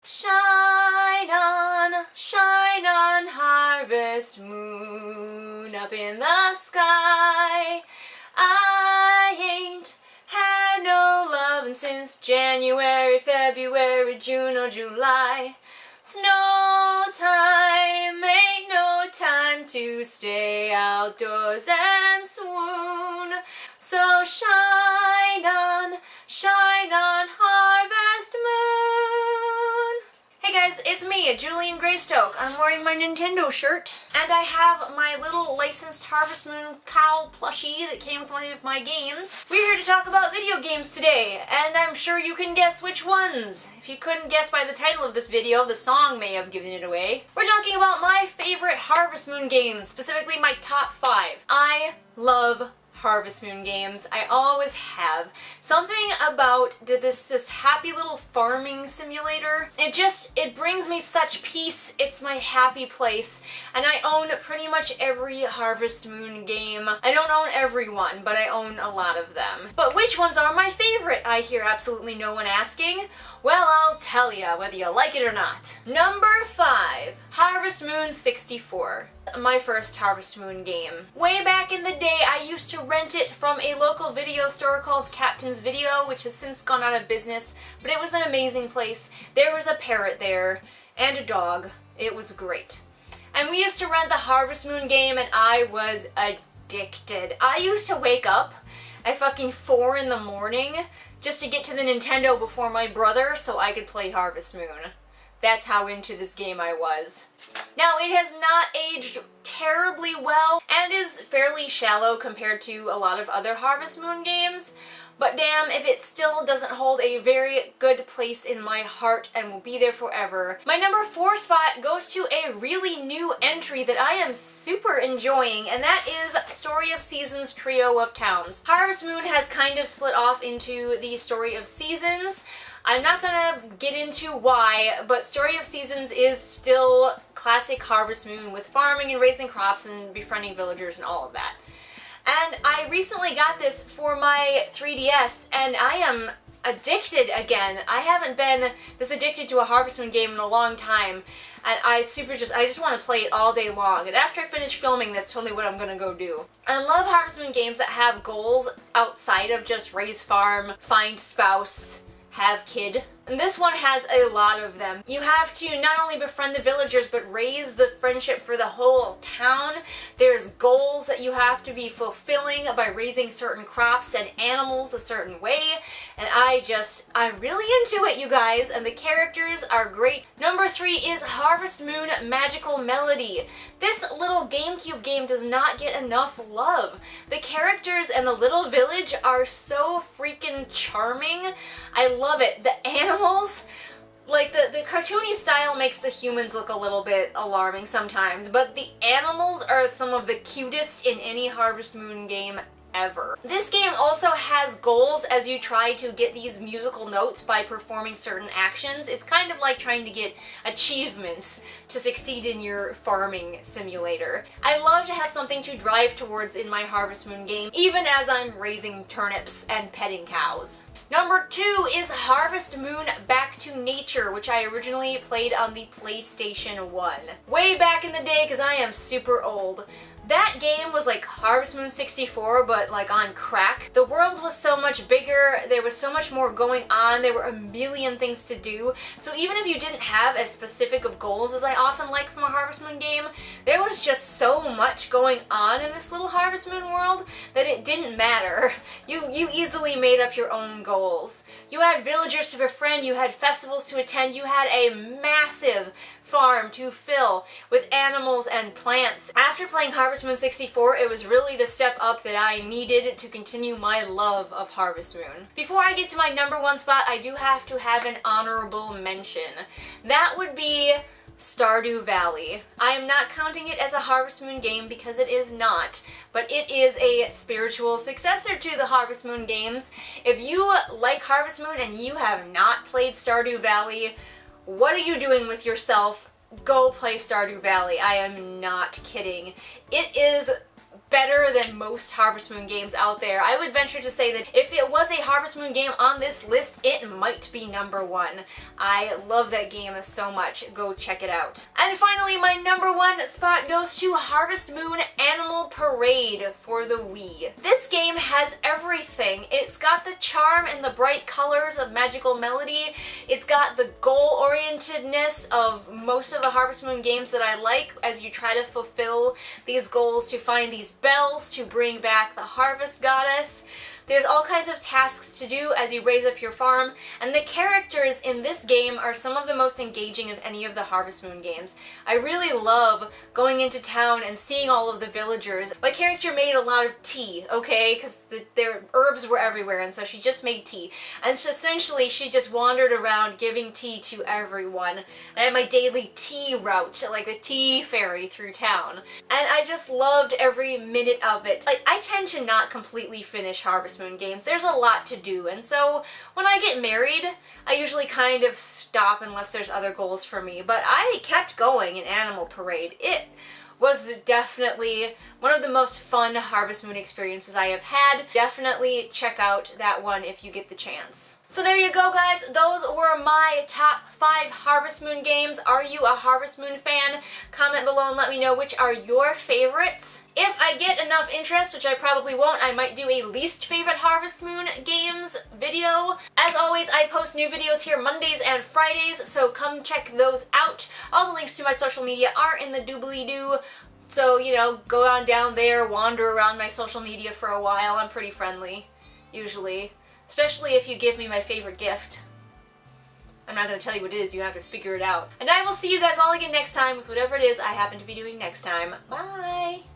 Shine on, harvest moon up in the sky. I ain't had no lovin' since January, February, June or July. Snow time, ain't no time to stay outdoors and swoon. So shine on, harvest moon. Hey guys, it's me, Julian Greystoke. I'm wearing my Nintendo shirt, and I have my little licensed Harvest Moon cow plushie that came with one of my games. We're here to talk about video games today, and I'm sure you can guess which ones. If you couldn't guess by the title of this video, the song may have given it away. We're talking about my favorite Harvest Moon games, specifically my top 5. I love Harvest Moon games. I always have. Something about this happy little farming simulator. It brings me such peace. It's my happy place. And I own pretty much every Harvest Moon game. I don't own every one, but I own a lot of them. But which ones are my favorite? I hear absolutely no one asking. Well, I'll tell ya, whether you like it or not. Number 5, Harvest Moon 64. My first Harvest Moon game. Way back in the day, I used to rent it from a local video store called Captain's Video, which has since gone out of business, but it was an amazing place. There was a parrot there, and a dog. It was great. And we used to rent the Harvest Moon game, and I was addicted. I used to wake up at fucking 4 in the morning just to get to the Nintendo before my brother so I could play Harvest Moon. That's how into this game I was. Now, it has not aged terribly well and is fairly shallow compared to a lot of other Harvest Moon games, but damn if it still doesn't hold a very good place in my heart and will be there forever. My number 4 spot goes to a really new entry that I am super enjoying, and that is Story of Seasons Trio of Towns. Harvest Moon has kind of split off into the Story of Seasons. I'm not gonna get into why, but Story of Seasons is still classic Harvest Moon with farming and raising crops and befriending villagers and all of that. And I recently got this for my 3DS, and I am addicted again. I haven't been this addicted to a Harvest Moon game in a long time, and I just want to play it all day long. And after I finish filming, that's totally what I'm gonna go do. I love Harvest Moon games that have goals outside of just raise farm, find spouse, have kid. And this one has a lot of them. You have to not only befriend the villagers, but raise the friendship for the whole town. There's goals that you have to be fulfilling by raising certain crops and animals a certain way. And I'm really into it, you guys, and the characters are great. Number 3 is Harvest Moon Magical Melody. This little GameCube game does not get enough love. The characters and the little village are so freaking charming. I love it. The animals, like the cartoony style makes the humans look a little bit alarming sometimes, but the animals are some of the cutest in any Harvest Moon game ever. This game also has goals as you try to get these musical notes by performing certain actions. It's kind of like trying to get achievements to succeed in your farming simulator. I love to have something to drive towards in my Harvest Moon game, even as I'm raising turnips and petting cows. Number 2 is Harvest Moon Back to Nature, which I originally played on the PlayStation 1. Way back in the day, because I am super old. That game was like Harvest Moon 64, but like on crack. The world was so much bigger, there was so much more going on, there were a million things to do. So even if you didn't have as specific of goals as I often like from a Harvest Moon game, there was just so much going on in this little Harvest Moon world that it didn't matter. You easily made up your own goals. You had villagers to befriend, you had festivals to attend, you had a massive farm to fill with animals and plants. After playing Harvest Moon 64, it was really the step up that I needed to continue my love of Harvest Moon. Before I get to my number 1 spot, I do have to have an honorable mention. That would be Stardew Valley. I am not counting it as a Harvest Moon game because it is not, but it is a spiritual successor to the Harvest Moon games. If you like Harvest Moon and you have not played Stardew Valley, what are you doing with yourself? Go play Stardew Valley. I am not kidding. It is better than most Harvest Moon games out there. I would venture to say that if it was a Harvest Moon game on this list, it might be number 1. I love that game so much. Go check it out. And finally, my number 1 spot goes to Harvest Moon Animal Parade for the Wii. This game has everything. It's got the charm and the bright colors of Magical Melody. It's got the goal-orientedness of most of the Harvest Moon games that I like as you try to fulfill these goals to find these bells to bring back the harvest goddess. There's all kinds of tasks to do as you raise up your farm, and the characters in this game are some of the most engaging of any of the Harvest Moon games. I really love going into town and seeing all of the villagers. My character made a lot of tea, okay, because their herbs were everywhere, and so she just made tea. And so essentially she just wandered around giving tea to everyone. And I had my daily tea route, like a tea ferry through town. And I just loved every minute of it. Like, I tend to not completely finish Harvest Moon games. There's a lot to do, and so when I get married, I usually kind of stop unless there's other goals for me, but I kept going in Animal Parade. It was definitely one of the most fun Harvest Moon experiences I have had. Definitely check out that one if you get the chance. So there you go, guys. Those were my top 5 Harvest Moon games. Are you a Harvest Moon fan? Comment below and let me know which are your favorites. If I get enough interest, which I probably won't, I might do a least favorite Harvest Moon games video. As always, I post new videos here Mondays and Fridays, so come check those out. All the links to my social media are in the doobly-doo. So, you know, go on down there, wander around my social media for a while. I'm pretty friendly, usually. Especially if you give me my favorite gift. I'm not going to tell you what it is, you have to figure it out. And I will see you guys all again next time with whatever it is I happen to be doing next time. Bye!